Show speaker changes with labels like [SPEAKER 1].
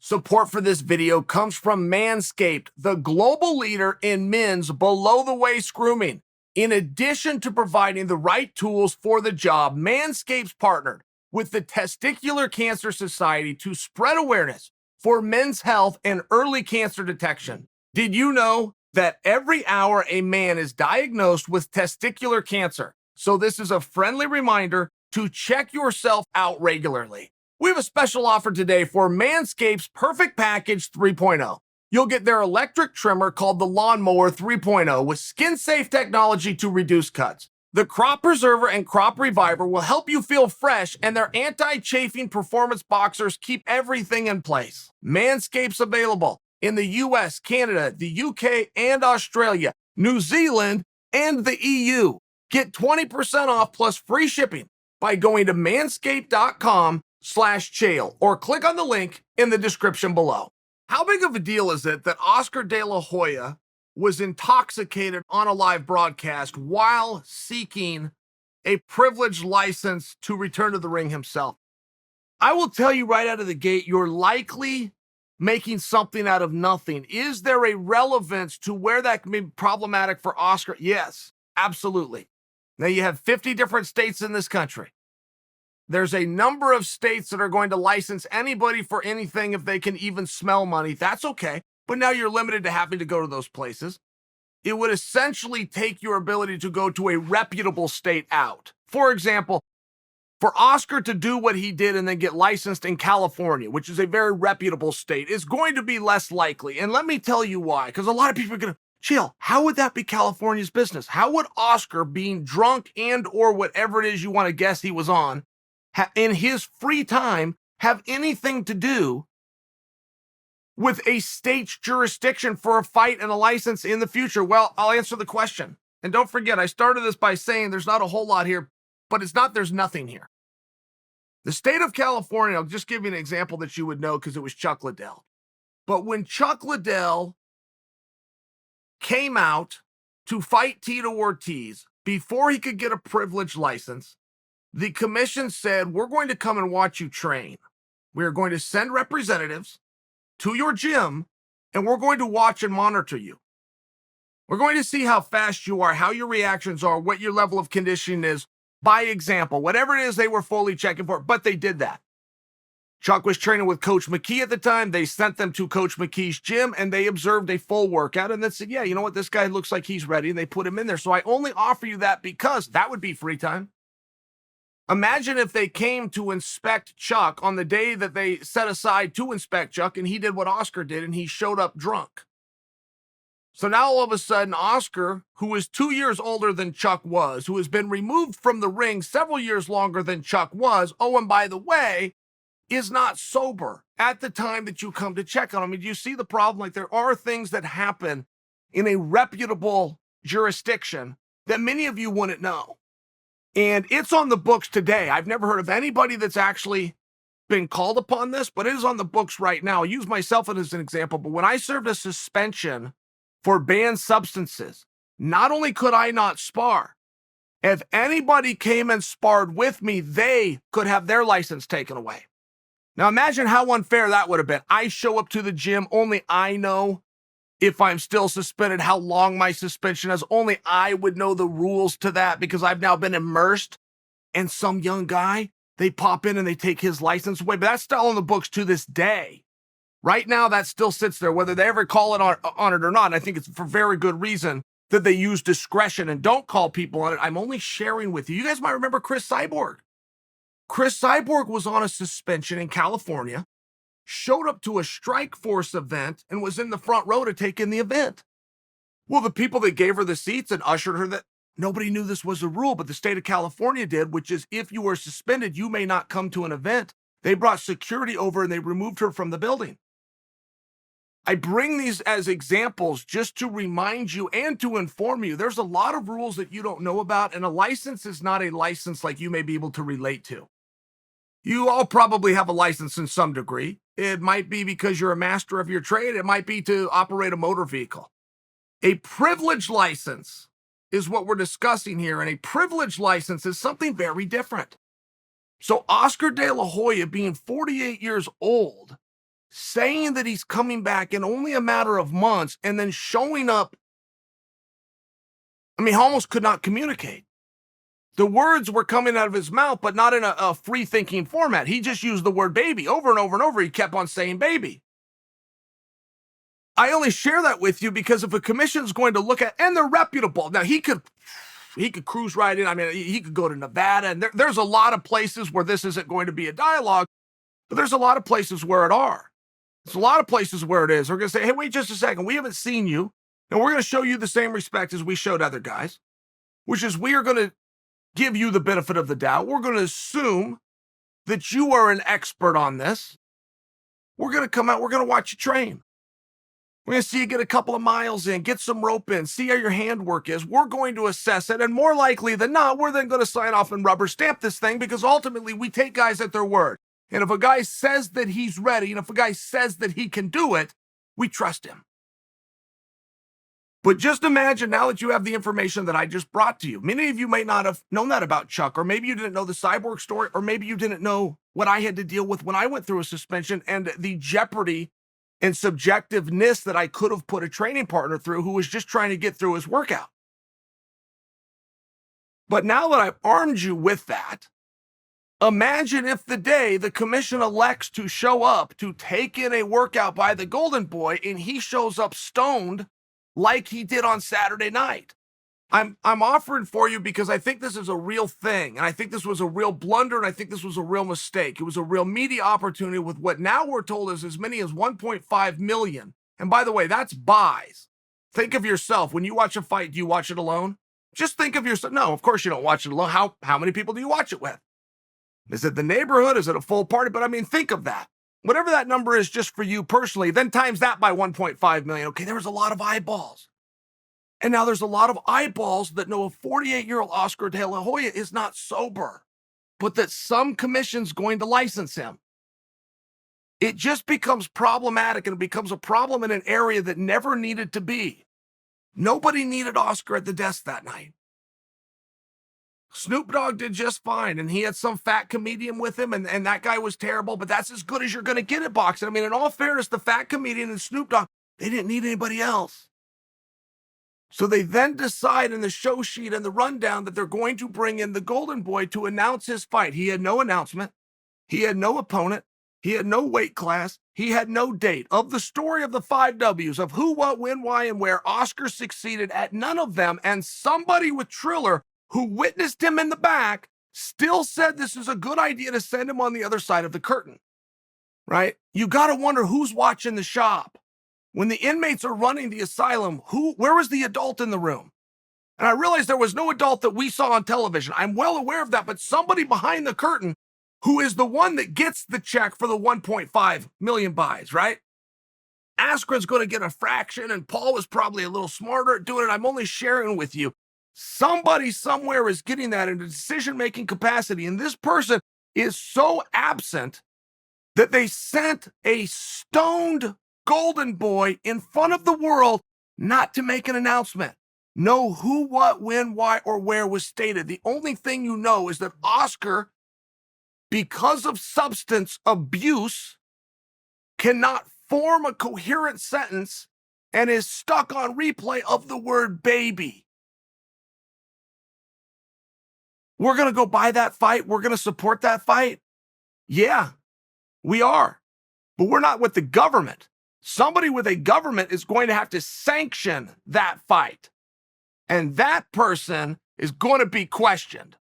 [SPEAKER 1] Support for this video comes from Manscaped, the global leader in men's below-the-waist grooming. In addition to providing the right tools for the job, Manscaped's partnered with the Testicular Cancer Society to spread awareness for men's health and early cancer detection. Did you know that every hour a man is diagnosed with testicular cancer? So this is a friendly reminder to check yourself out regularly. We have a special offer today for Manscaped's Perfect Package 3.0. You'll get their electric trimmer called the Lawnmower 3.0 with skin-safe technology to reduce cuts. The Crop Preserver and Crop Reviver will help you feel fresh, and their anti-chafing performance boxers keep everything in place. Manscaped's available in the US, Canada, the UK, and Australia, New Zealand, and the EU. Get 20% off plus free shipping by going to manscaped.com/Chael or click on the link in the description below. How big of a deal is it that Oscar De La Hoya was intoxicated on a live broadcast while seeking a privileged license to return to the ring himself? I will tell you right out of the gate, you're likely making something out of nothing. Is there a relevance to where that can be problematic for Oscar? Yes, absolutely. Now, you have 50 different states in this country. There's a number of states that are going to license anybody for anything if they can even smell money. That's okay. But now you're limited to having to go to those places. It would essentially take your ability to go to a reputable state out. For example, for Oscar to do what he did and then get licensed in California, which is a very reputable state, is going to be less likely. And let me tell you why, because a lot of people are going to, Chael, how would that be California's business? How would Oscar, being drunk and or whatever it is you want to guess he was on, in his free time, have anything to do with a state's jurisdiction for a fight and a license in the future? Well, I'll answer the question. And don't forget, I started this by saying there's not a whole lot here, but it's not there's nothing here. The state of California, I'll just give you an example that you would know because it was Chuck Liddell. But when Chuck Liddell came out to fight Tito Ortiz, before he could get a privileged license, the commission said, we're going to come and watch you train. We are going to send representatives to your gym, and we're going to watch and monitor you. We're going to see how fast you are, how your reactions are, what your level of conditioning is, by example, whatever it is they were fully checking for, but they did that. Chuck was training with Coach McKee at the time. They sent them to Coach McKee's gym, and they observed a full workout, and then said, yeah, you know what, this guy looks like he's ready, and they put him in there. So I only offer you that because that would be free time. Imagine if they came to inspect Chuck on the day that they set aside to inspect Chuck, and he did what Oscar did, and he showed up drunk. So now all of a sudden, Oscar, who is 2 years older than Chuck was, who has been removed from the ring several years longer than Chuck was, oh, and by the way, is not sober at the time that you come to check on him. I mean, do you see the problem? Like, there are things that happen in a reputable jurisdiction that many of you wouldn't know. And it's on the books today. I've never heard of anybody that's actually been called upon this, but it is on the books right now. I'll use myself as an example, but when I served a suspension for banned substances, not only could I not spar, if anybody came and sparred with me, they could have their license taken away. Now imagine how unfair that would have been. I show up to the gym, only I know if I'm still suspended, how long my suspension is. Only I would know the rules to that because I've now been immersed. And some young guy, they pop in and they take his license away. But that's still on the books to this day. Right now, that still sits there, whether they ever call it on it or not. And I think it's for very good reason that they use discretion and don't call people on it. I'm only sharing with you. You guys might remember Chris Cyborg. Chris Cyborg was on a suspension in California, showed up to a Strike Force event, and was in the front row to take in the event. Well, the people that gave her the seats and ushered her, that nobody knew this was a rule, but the state of California did, which is if you were suspended, you may not come to an event. They brought security over and they removed her from the building. I bring these as examples just to remind you and to inform you. There's a lot of rules that you don't know about, and a license is not a license like you may be able to relate to. You all probably have a license in some degree. It might be because you're a master of your trade. It might be to operate a motor vehicle. A privilege license is what we're discussing here, and a privilege license is something very different. So Oscar De La Hoya, being 48 years old, saying that he's coming back in only a matter of months, and then showing up. I mean, he almost could not communicate. The words were coming out of his mouth, but not in a free-thinking format. He just used the word baby over and over and over. He kept on saying baby. I only share that with you because if a commission's going to look at, and they're reputable. Now, he could cruise right in. I mean, he could go to Nevada, and there's a lot of places where this isn't going to be a dialogue, but there's a lot of places where it are. There's a lot of places where it is. We're going to say, hey, wait just a second. We haven't seen you, and we're going to show you the same respect as we showed other guys, which is we are going to give you the benefit of the doubt. We're going to assume that you are an expert on this. We're going to come out. We're going to watch you train. We're going to see you get a couple of miles in, get some rope in, see how your handwork is. We're going to assess it, and more likely than not, we're then going to sign off and rubber stamp this thing because ultimately we take guys at their word. And if a guy says that he's ready, and if a guy says that he can do it, we trust him. But just imagine now that you have the information that I just brought to you. Many of you may not have known that about Chuck, or maybe you didn't know the Cyborg story, or maybe you didn't know what I had to deal with when I went through a suspension and the jeopardy and subjectiveness that I could have put a training partner through who was just trying to get through his workout. But now that I've armed you with that, imagine if the day the commission elects to show up to take in a workout by the Golden Boy and he shows up stoned like he did on Saturday night. I'm offering for you because I think this is a real thing, and I think this was a real blunder, and I think this was a real mistake. It was a real media opportunity with what now we're told is as many as 1.5 million. And by the way, that's buys. Think of yourself. When you watch a fight, do you watch it alone? Just think of yourself. No, of course you don't watch it alone. How many people do you watch it with? Is it the neighborhood? Is it a full party? But I mean, think of that. Whatever that number is just for you personally, then times that by 1.5 million. Okay, there was a lot of eyeballs. And now there's a lot of eyeballs that know a 48-year-old Oscar De La Hoya is not sober, but that some commission's going to license him. It just becomes problematic, and it becomes a problem in an area that never needed to be. Nobody needed Oscar at the desk that night. Snoop Dogg did just fine, and he had some fat comedian with him, and that guy was terrible, but that's as good as you're going to get at boxing. I mean, in all fairness, the fat comedian and Snoop Dogg, they didn't need anybody else. So they then decide in the show sheet and the rundown that they're going to bring in the Golden Boy to announce his fight. He had no announcement. He had no opponent. He had no weight class. He had no date. Of the story of the 5 W's of who, what, when, why, and where, Oscar succeeded at none of them, and somebody with Triller who witnessed him in the back still said this is a good idea to send him on the other side of the curtain, right? You got to wonder who's watching the shop. When the inmates are running the asylum, where was the adult in the room? And I realized there was no adult that we saw on television. I'm well aware of that, but somebody behind the curtain who is the one that gets the check for the 1.5 million buys, right? Askren's going to get a fraction, and Paul was probably a little smarter at doing it. I'm only sharing with you. Somebody somewhere is getting that in a decision-making capacity, and this person is so absent that they sent a stoned Golden Boy in front of the world not to make an announcement. Know who, what, when, why, or where was stated. The only thing you know is that Oscar, because of substance abuse, cannot form a coherent sentence and is stuck on replay of the word baby. We're going to go buy that fight. We're going to support that fight. Yeah, we are. But we're not with the government. Somebody with a government is going to have to sanction that fight. And that person is going to be questioned.